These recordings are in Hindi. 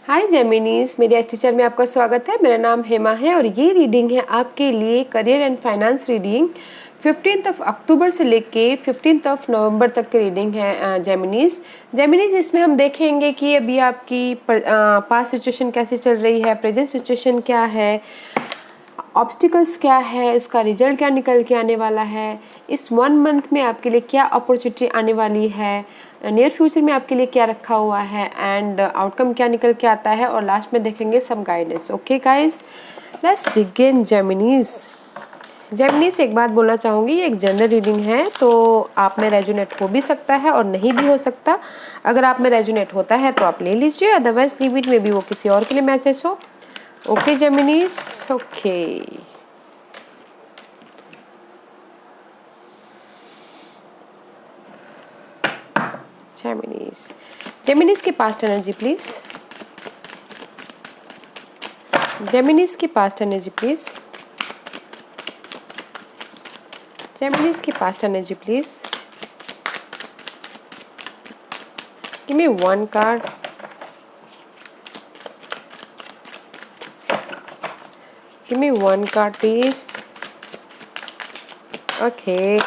हाय जेमिनीज, मेरे एस टीचर में आपका स्वागत है। मेरा नाम हेमा है और ये रीडिंग है आपके लिए करियर एंड फाइनेंस रीडिंग 15 अक्टूबर से लेके 15 नवंबर तक की रीडिंग है जेमिनीज इसमें हम देखेंगे कि अभी आपकी पास्ट सिचुएशन कैसी चल रही है, प्रेजेंट सिचुएशन क्या है, ऑब्स्टिकल्स क्या है, उसका रिजल्ट क्या निकल के आने वाला है, इस 1 मंथ में आपके लिए क्या अपॉर्चुनिटी आने वाली है, नियर फ्यूचर में आपके लिए क्या रखा हुआ है एंड आउटकम क्या निकल के आता है, और लास्ट में देखेंगे some guidance. Okay guys, let's begin Geminis एक बात बोलना चाहूँगी, ये एक जनरल रीडिंग है तो आप में रेजोनेट हो भी सकता है और नहीं भी हो सकता। अगर आप में रेजोनेट होता है तो आप ले लीजिए, अदरवाइज लीव इट, में भी वो किसी और के लिए मैसेज हो। ओके जेमिनीज, ओके जेमिनीज के पास्ट एनर्जी प्लीज, जेमिनीज की पास्ट एनर्जी प्लीज, जेमिनीज की past energy please. Give me one card, give me one card please. Okay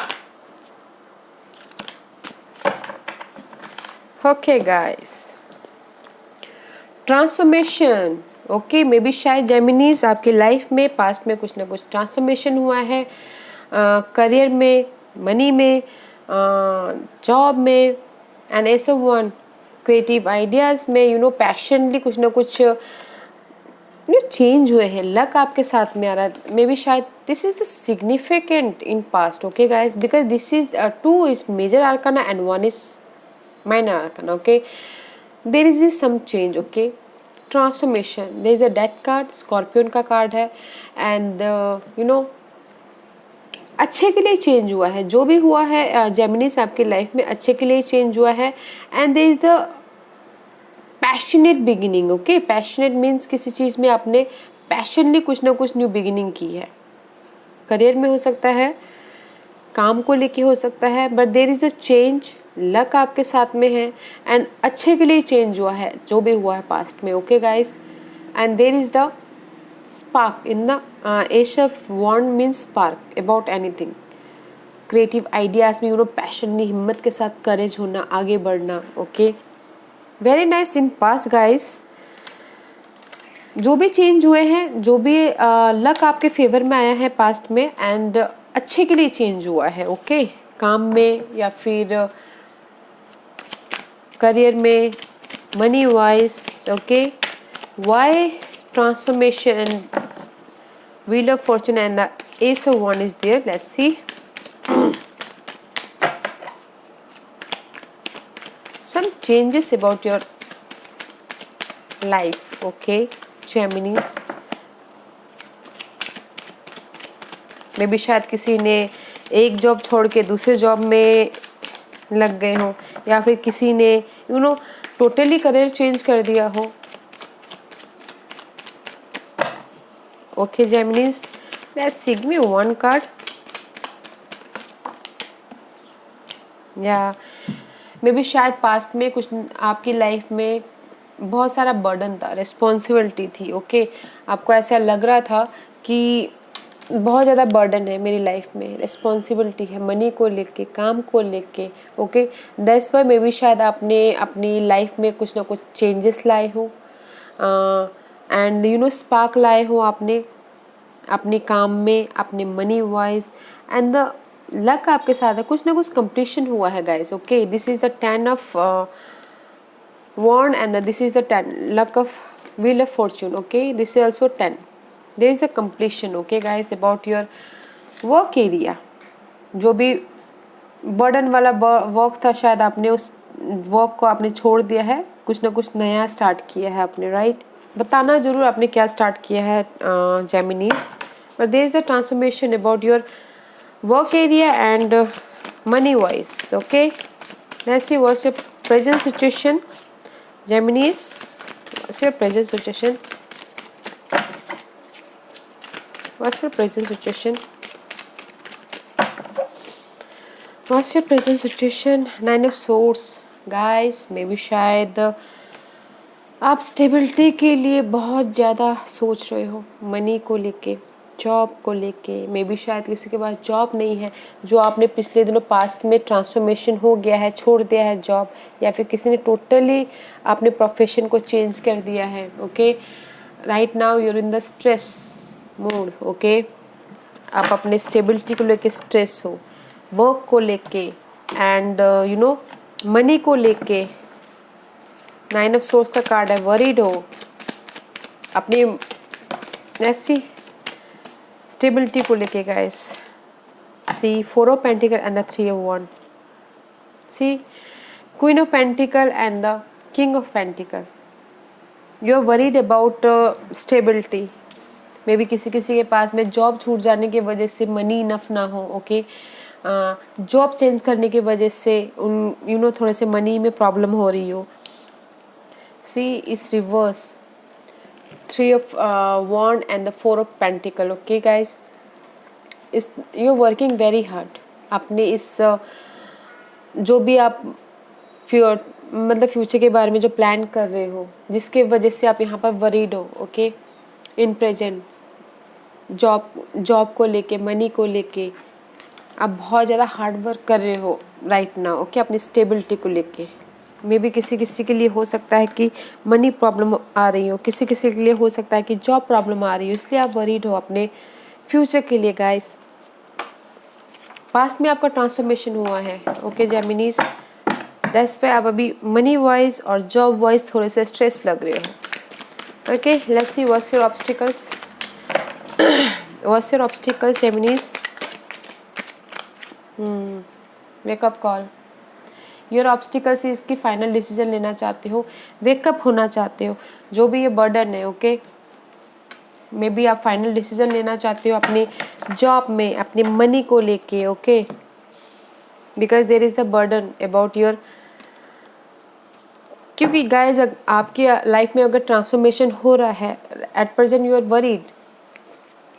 okay guys, transformation. Okay, may be शायद जेमिनीज आपकी लाइफ में पास्ट में कुछ ना कुछ ट्रांसफॉर्मेशन हुआ है, करियर में, मनी में, जॉब में, एंड ऐसा वन क्रिएटिव आइडियाज में, पैशनली कुछ ना कुछ चेंज हुए हैं। लक आपके साथ में आ रहा है, मे बी शायद this is the significant in past. Okay guys, because this is 2 is major arcana and 1 is minor arcana. Okay, there is some change. Okay, transformation. There is a death card, scorpion का कार्ड है, and अच्छे के लिए चेंज हुआ है। जो भी हुआ है जेमिनीज आपकी लाइफ में अच्छे के लिए चेंज हुआ है, and there is the passionate beginning. Okay, passionate means किसी चीज़ में आपने पैशनली कुछ ना कुछ न्यू बिगिनिंग की है। करियर में हो सकता है, काम को लेके हो सकता है, but there is a change. Luck आपके साथ में है एंड अच्छे के लिए चेंज हुआ है जो भी हुआ है पास्ट में। Okay guys, and there is the spark in the ace of wand means spark about anything, creative ideas में, पैशन, हिम्मत के साथ करेज होना, आगे बढ़ना। Okay, very nice in past guys. जो भी चेंज हुए हैं, जो भी लक आपके फेवर में आया है पास्ट में, एंड अच्छे के लिए चेंज हुआ है। ओके, काम में या फिर करियर में, money wise. Okay, why transformation and wheel of fortune and the ace of one is there. Let's see some changes about your life. Okay Geminis, मे भी शायद किसी ने एक जॉब छोड़ के दूसरे जॉब में लग गए हो, या फिर किसी ने टोटली करियर चेंज कर दिया हो। Okay Geminis, let's see, give me one card. या मे बी शायद पास्ट में कुछ आपकी लाइफ में बहुत सारा बर्डन था, रिस्पॉन्सिबिलिटी थी। ओके, आपको ऐसा लग रहा था कि बहुत ज़्यादा बर्डन है मेरी लाइफ में, रिस्पॉन्सिबिलिटी है मनी को लेके, काम को लेके। Okay, that's why may be शायद आपने अपनी लाइफ में कुछ ना कुछ चेंजेस लाए हो, एंड स्पार्क लाए हो आपने अपने काम में, अपने money wise, and the luck आपके साथ है। कुछ ना कुछ कंप्लीशन हुआ है guys. Okay, this is the 10 of wand and this is the 10 luck of wheel of fortune. Okay, this is also 10. There is the completion. Okay guys, about your work area, जो भी बर्डन वाला वर्क था, शायद आपने उस वर्क को आपने छोड़ दिया है, कुछ ना कुछ नया स्टार्ट किया है आपने। राइट, बताना जरूर आपने क्या स्टार्ट किया है Geminis. But there is the transformation about your work area and money wise. Okay, let's see what's your present situation Geminis. What's your present situation? What's your present situation? What's your present situation? 9 of Swords. Guys, maybe शायद आप स्टेबिलिटी के लिए बहुत ज़्यादा सोच रहे हो, मनी को लेके, जॉब को लेके। मे बी शायद किसी के पास जॉब नहीं है, जो आपने पिछले दिनों पास्ट में ट्रांसफॉर्मेशन हो गया है, छोड़ दिया है जॉब, या फिर किसी ने टोटली आपने प्रोफेशन को चेंज कर दिया है। Okay, right now you're in the stress mood. Okay, आप अपने स्टेबिलिटी को लेके स्ट्रेस हो, वर्क को लेके एंड मनी को लेके। 9 ऑफ सोर्स का कार्ड है, वरीड हो अपनी ऐसी स्टेबिलिटी को लेके guys. See 4 of pentacle and the 3 of wand. See queen of pentacle and the king of pentacle. You are worried about stability. Maybe किसी किसी के पास में जॉब छूट जाने की वजह से मनी इनफ ना हो। ओके, जॉब चेंज करने की वजह से उन थोड़े से मनी में प्रॉब्लम हो रही हो। See is reverse 3 of wand and the 4 of pentacle. Okay guys, is you are working very hard अपने इस जो भी आप फ्यूचर के बारे में जो प्लान कर रहे हो, जिसके वजह से आप यहाँ पर वरीड हो। ओके, इन प्रेजेंट जॉब को लेके, मनी को लेके आप बहुत ज़्यादा हार्ड वर्क कर रहे हो राइट नाउ। ओके, अपनी स्टेबिलिटी को लेके। मे बी किसी किसी के लिए हो सकता है कि मनी प्रॉब्लम आ रही हो, किसी किसी के लिए हो सकता है कि जॉब प्रॉब्लम आ रही हो, इसलिए आप वरीड हो अपने फ्यूचर के लिए गाइस। पास्ट में आपका ट्रांसफॉर्मेशन हुआ है। ओके जेमिनीज, दैट्स पे आप अभी मनी वाइज और जॉब वाइज थोड़े से स्ट्रेस लग रहे हो। Okay, let's see what's your obstacles. What's your obstacles Geminis? Wake up call. Your obstacles इसकी फाइनल डिसीजन लेना चाहते हो, वेकअप होना चाहते हो, जो भी ये बर्डन है। ओके, मे बी आप फाइनल डिसीजन लेना चाहते हो अपने जॉब में, अपने मनी को लेके। Okay, because there is the burden about your, क्योंकि गाइज आपकी लाइफ में अगर ट्रांसफॉर्मेशन हो रहा है at present, you are worried,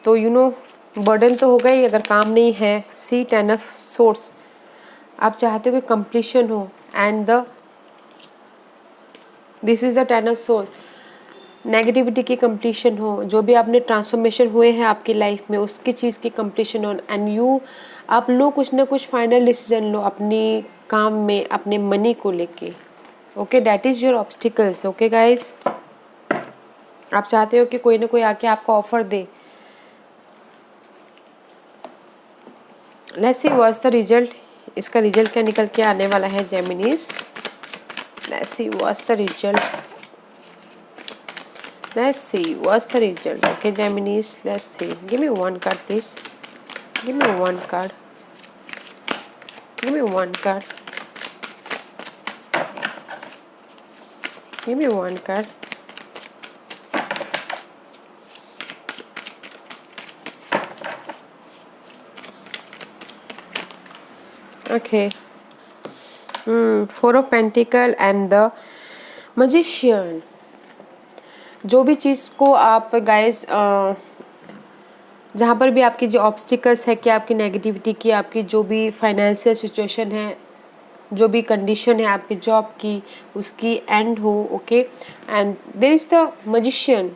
तो बर्डन तो होगा ही अगर काम नहीं है। सी 10 ऑफ सोर्स, आप चाहते हो कि कंप्लीशन हो and this is the 10 of source, negativity की कंप्लीशन हो। जो भी आपने ट्रांसफॉर्मेशन हुए हैं आपकी लाइफ में, उसकी चीज़ की कंप्लीशन हो एंड आप लो कुछ ना कुछ फाइनल डिसीजन लो अपनी काम में, अपने मनी को लेके। Okay, that is your obstacles. Okay guys, आप चाहते हो कि कोई ना कोई आके आपको ऑफर दे। Let's see what's the result. इसका रिजल्ट क्या निकल के आने वाला है Geminis? Let's see what's the result. Let's see what's the result. Okay Geminis, let's see. Give me one card please. Give me one card. Give me one card. Give me one card. Okay. 4 of Pentacle and the Magician. जो भी चीज़ को आप गाइस जहाँ पर भी आपकी जो ऑब्स्टिकल्स है, कि आपकी नेगेटिविटी की, आपकी जो भी फाइनेंशियल सिचुएशन है, जो भी कंडीशन है आपकी जॉब की, उसकी एंड हो। Okay, and there is the magician.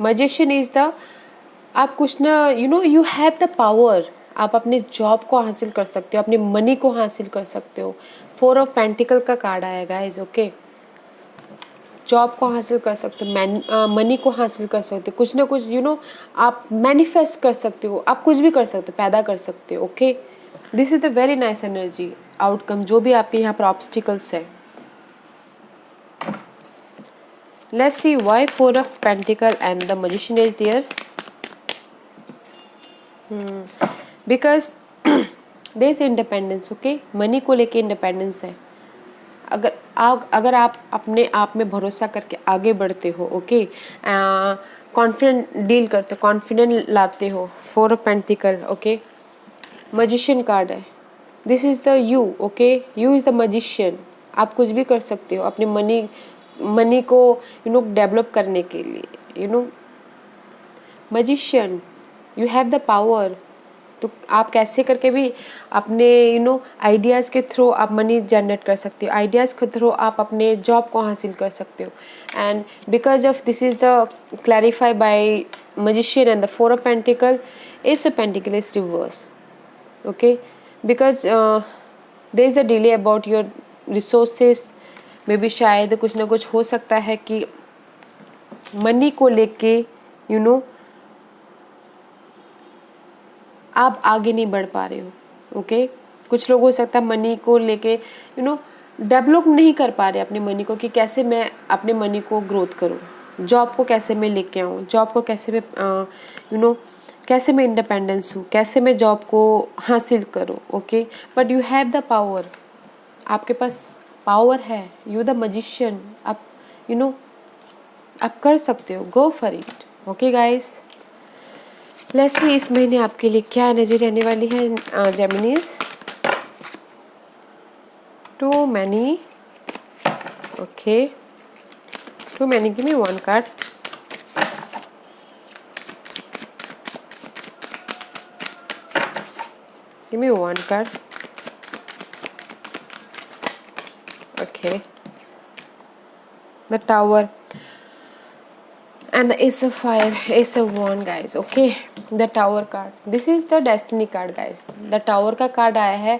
Magician is the, आप कुछ ना यू हैव द पावर, आप अपने जॉब को हासिल कर सकते हो, अपने मनी को हासिल कर सकते हो। 4 ऑफ पेंटिकल का कार्ड आया गाइस। ओके, जॉब को हासिल कर सकते हो, मनी को हासिल कर सकते हो, कुछ ना कुछ आप मैनिफेस्ट कर सकते हो, आप कुछ भी कर सकते हो, पैदा कर सकते हो। Okay, this is the very nice energy outcome जो भी आपके यहाँ पर ऑब्स्टिकल्स है। Let's see why 4 of pentacle and the magician is there. Because there is independence. Okay, money को लेके इंडिपेंडेंस है। अगर आप अपने आप में भरोसा करके आगे बढ़ते हो, ओके, कॉन्फिडेंट डील करते हो, कॉन्फिडेंट लाते हो। 4 of pentacle. Okay, magician card है। This is the you. Okay, you is the magician. आप कुछ भी कर सकते हो अपने मनी को डेवलप करने के लिए। Magician, you have the power तो आप कैसे करके भी अपने आइडियाज़ के थ्रू आप मनी जनरेट कर सकते हो, आइडियाज़ के थ्रू आप अपने जॉब को हासिल कर सकते हो. And because of this is the clarify by magician and the four of pentacle. Ace of pentacle is reverse, okay, because there is a delay about your resources. May be शायद कुछ ना कुछ हो सकता है कि मनी को लेके आप आगे नहीं बढ़ पा रहे हो. ओके, कुछ लोग हो सकता है मनी को लेके डेवलप नहीं कर पा रहे अपने मनी को, कि कैसे मैं अपने मनी को ग्रोथ करूं, जॉब को कैसे मैं लेके आऊं, जॉब को कैसे मैं कैसे मैं इंडिपेंडेंस हूँ, कैसे मैं जॉब को हासिल करूँ. Okay, but you have the power, आपके पास पावर है, यू द मजिशियन. आप आप कर सकते हो. Go for it. Okay guys, let's see इस महीने आपके लिए क्या एनर्जी रहने वाली है Geminis. Too many. Okay, too many. Give me one card. Give me one card. Okay. The Tower and the Ace of Fire, Ace of Wand, guys. Okay. The Tower card. This is the Destiny card, guys. The Tower का कार्ड आया है.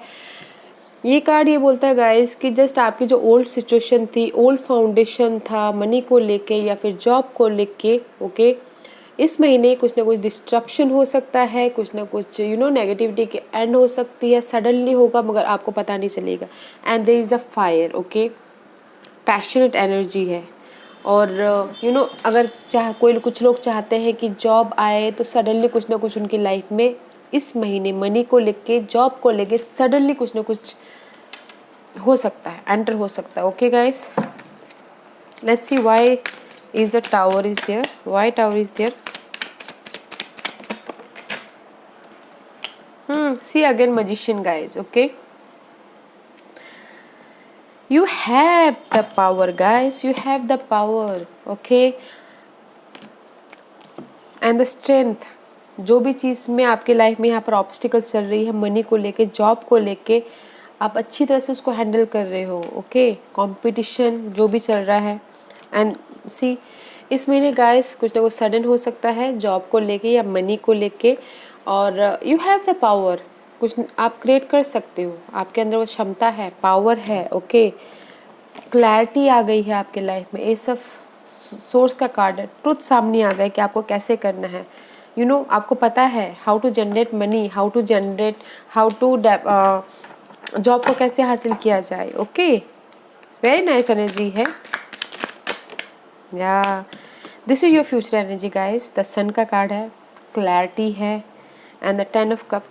ये कार्ड ये बोलता है गाइस कि जस्ट आपकी जो ओल्ड सिचुएशन थी, ओल्ड फाउंडेशन था मनी को लेके या फिर जॉब को लेके, ओके, इस महीने कुछ ना कुछ डिस्ट्रप्शन हो सकता है, कुछ ना कुछ नेगेटिविटी के एंड हो सकती है. सडनली होगा मगर आपको पता नहीं चलेगा. And there is the fire. Okay, passionate energy है. और अगर कुछ लोग चाहते हैं कि जॉब आए तो सडनली कुछ ना कुछ उनकी लाइफ में इस महीने मनी को लेके, जॉब को लेके सडनली कुछ ना कुछ हो सकता है, एंटर हो सकता है. Okay guys, let's see why is the tower is there, why tower is there. See again magician, guys. Okay, you have the power, guys, you have the power. Okay, and the strength. जो भी चीज़ में आपके लाइफ में यहाँ पर ऑब्स्टिकल्स चल रही है मनी को लेके, जॉब को लेके, आप अच्छी तरह से उसको हैंडल कर रहे हो. ओके, कंपटीशन जो भी चल रहा है. एंड सी इस महीने गाइस कुछ ना कुछ सडन हो सकता है जॉब को लेके या मनी को लेके. और यू हैव द पावर, कुछ आप क्रिएट कर सकते हो, आपके अंदर वो क्षमता है, पावर है. ओके, क्लैरिटी आ गई है आपके लाइफ में. ये सब सोर्स का कार्ड है. ट्रुथ सामने आ गया कि आपको कैसे करना है. आपको पता है how to generate money, how to job को कैसे हासिल किया जाए. ओके, वेरी नाइस एनर्जी है. Yeah this is your future energy guys. The sun का कार्ड है, क्लैरिटी है. And the 10 of cup,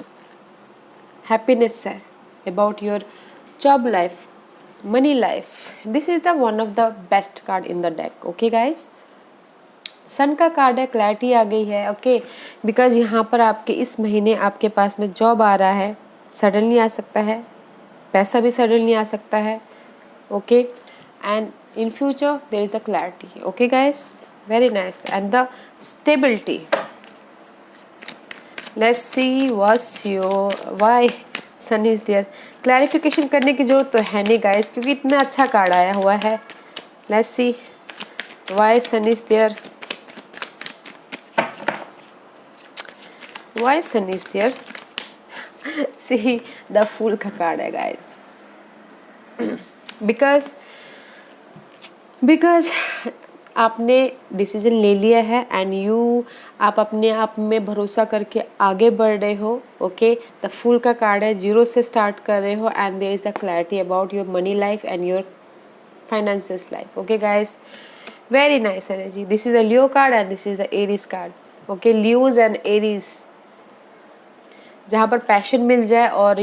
happiness है about your job life, money life. This is the one of the best card in the deck. Okay guys, sun का कार्ड है, क्लैरिटी आ गई है. ओके, बिकॉज यहाँ पर आपके इस महीने आपके पास में जॉब आ रहा है, सडनली आ सकता है, पैसा भी सडनली आ सकता है. Okay, and in future there is the clarity. Okay guys, very nice. And the stability, let's see what's your why sun is there. clarification करने की जरूरत तो है नहीं guys, क्योंकि इतना अच्छा कार्ड आया हुआ है. let's see why sun is there, why sun is there. see the fool का कार्ड है guys. बिकॉज आपने डिसीजन ले लिया है एंड आप अपने आप में भरोसा करके आगे बढ़ रहे हो. ओके, द फूल का कार्ड है, जीरो से स्टार्ट कर रहे हो. And there is the clarity about your money life and your financial life. Okay guys, very nice energy. This is the Leo card and this is the Aries card. Okay, Leos and Aries, जहाँ पर पैशन मिल जाए और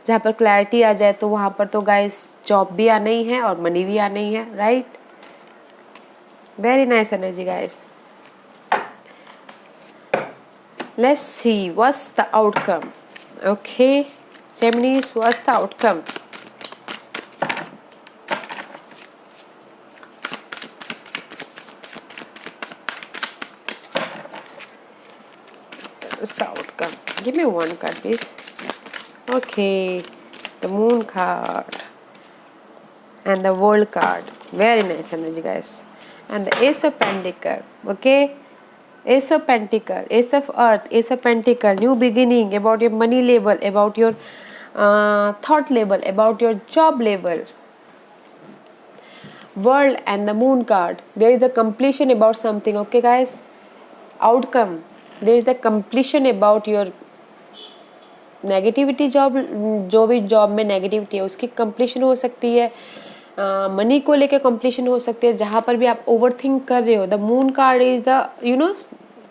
जहाँ पर क्लैरिटी आ जाए तो वहाँ पर तो गाइस जॉब भी आना ही है और मनी भी आना ही है. Right, very nice energy guys. Let's see what's the outcome. Okay Geminis, what's the outcome? What's the outcome? Give me one card, please. Okay, the Moon card and the World card. Very nice energy, guys. And the Ace of Pentacle. Okay, Ace of Pentacle, Ace of Earth, Ace of Pentacle. New beginning, about your money level, about your thought level, about your job level. World and the Moon card. There is the completion about something. Okay, guys. Outcome. There is the completion about your negativity job, जो भी जॉब में नेगेटिविटी है उसकी कंप्लीशन हो सकती है, मनी को लेके कंप्लीशन हो सकती है, जहाँ पर भी आप ओवर थिंक कर रहे हो. The moon card is the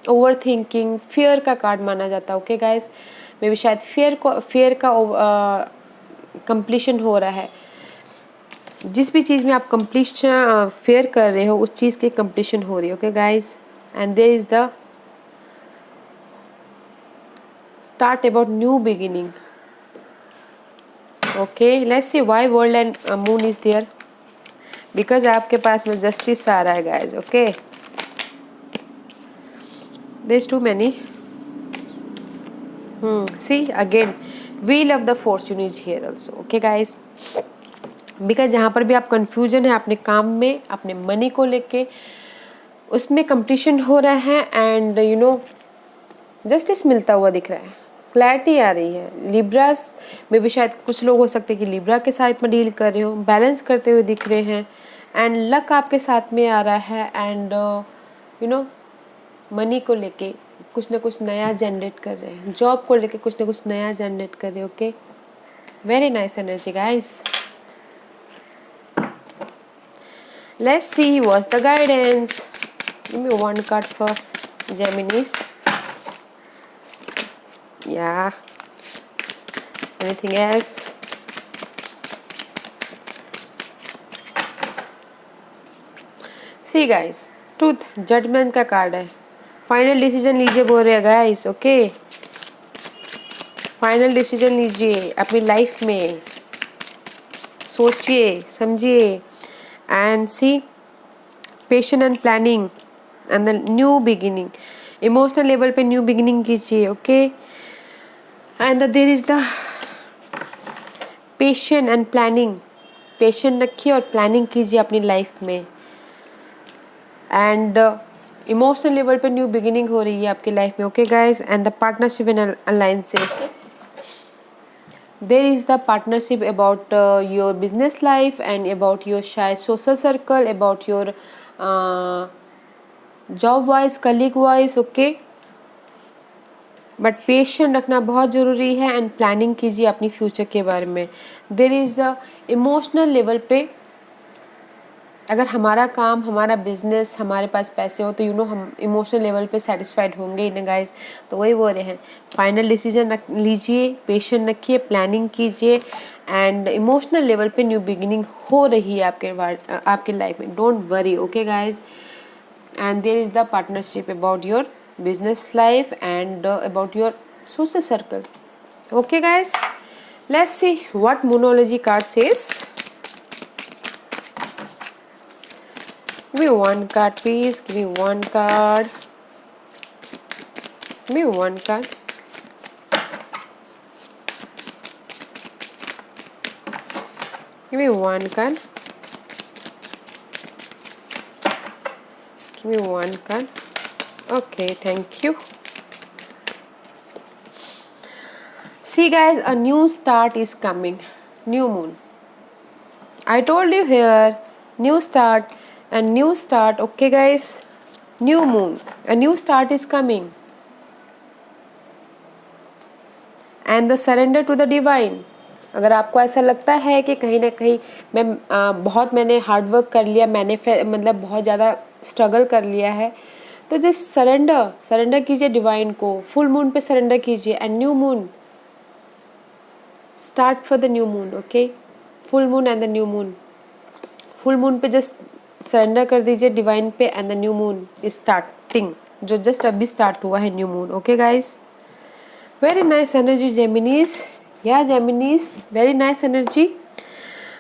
over thinking, fear का कार्ड माना जाता है. ओके गाइस, मे भी शायद फियर का कंप्लीशन हो रहा है. जिस भी चीज़ में आप कंप्लीशन फेयर कर रहे हो उस चीज़ की कंप्लीशन हो रही है. Okay guys, and there is the start about new beginning. Okay, let's see why world and moon is there. Because आपके पास में justice आ रहा है guys. Okay, there's too many. See again, wheel of the fortune is here also. Okay guys, because जहाँ पर भी आप confusion है अपने काम में, अपने money को लेके, उसमें completion हो रहा है and justice मिलता हुआ दिख रहा है, क्लैरिटी आ रही है. लिब्रास में भी शायद कुछ लोग हो सकते हैं कि लिब्रा के साथ में डील कर रहे हो, बैलेंस करते हुए दिख रहे हैं. एंड लक आपके साथ में आ रहा है एंड मनी को लेके कुछ ना कुछ नया जनरेट कर रहे हैं, जॉब को लेके कुछ ना कुछ नया जनरेट कर रहे हो. Okay, very nice energy guys. Let's see what's the guidance. Give me one card for Geminis. Yeah, anything else? See guys, truth, judgment का कार्ड है. फाइनल डिसीजन लीजिए बोल रहे हैं गाइस. ओके, फाइनल डिसीजन लीजिए अपनी लाइफ में, सोचिए समझिए and see patience and planning and the new beginning. Emotional level पे न्यू बिगिनिंग कीजिए. Okay, and there is the patience and planning. Patience रखिए और प्लानिंग कीजिए अपनी लाइफ में. एंड इमोशनल लेवल पे न्यू बिगिनिंग हो रही है आपकी लाइफ में. Okay guys, and the partnership and alliances. There is the partnership about your business life and about your शायद social circle, about your job wise, colleague wise. Okay, but patient रखना बहुत ज़रूरी है एंड प्लानिंग कीजिए अपनी फ्यूचर के बारे में. There is the emotional level पे, अगर हमारा काम, हमारा बिजनेस, हमारे पास पैसे हो तो हम इमोशनल लेवल पे सेटिस्फाइड होंगे ना गाइस. तो वही बोल रहे हैं, फाइनल डिसीजन लीजिए, पेशेंट रखिए, प्लानिंग कीजिए एंड इमोशनल लेवल पे न्यू बिगिनिंग हो रही है आपके लाइफ में. Don't worry. Okay guys, and there is the partnership about your business life and about your social circle. Okay guys, let's see what Moonology card says. Give me one card please. Give me one card. Give me one card. Give me one card. Give me one card. Okay, thank you. See guys, a new start is coming. New moon. I told you here, new start and new start. Okay guys, new moon, a new start is coming. And the surrender to the divine. अगर आपको ऐसा लगता है कि कहीं ना कहीं मैंने हार्ड वर्क कर लिया, मैंने मतलब बहुत ज़्यादा स्ट्रगल कर लिया है, तो जस्ट सरेंडर कीजिए डिवाइन को. फुल मून पे सरेंडर कीजिए and new moon, start for the new moon. Okay, full moon and the new moon. Full moon पे जस्ट सरेंडर कर दीजिए डिवाइन पे and the new moon is starting, जो जस्ट अभी स्टार्ट हुआ है new moon. Okay guys, very nice energy Geminis. Yeah Geminis, very nice energy.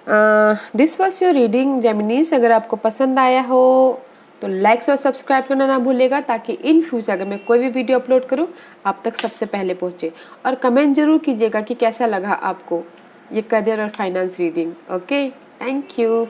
This was your reading Geminis. अगर आपको पसंद आया हो तो लाइक्स और सब्सक्राइब करना ना भूलेगा, ताकि इन फ्यूचर अगर मैं कोई भी वीडियो अपलोड करूँ आप तक सबसे पहले पहुँचे। और कमेंट जरूर कीजिएगा कि कैसा लगा आपको ये करियर और finance reading. Okay, thank you.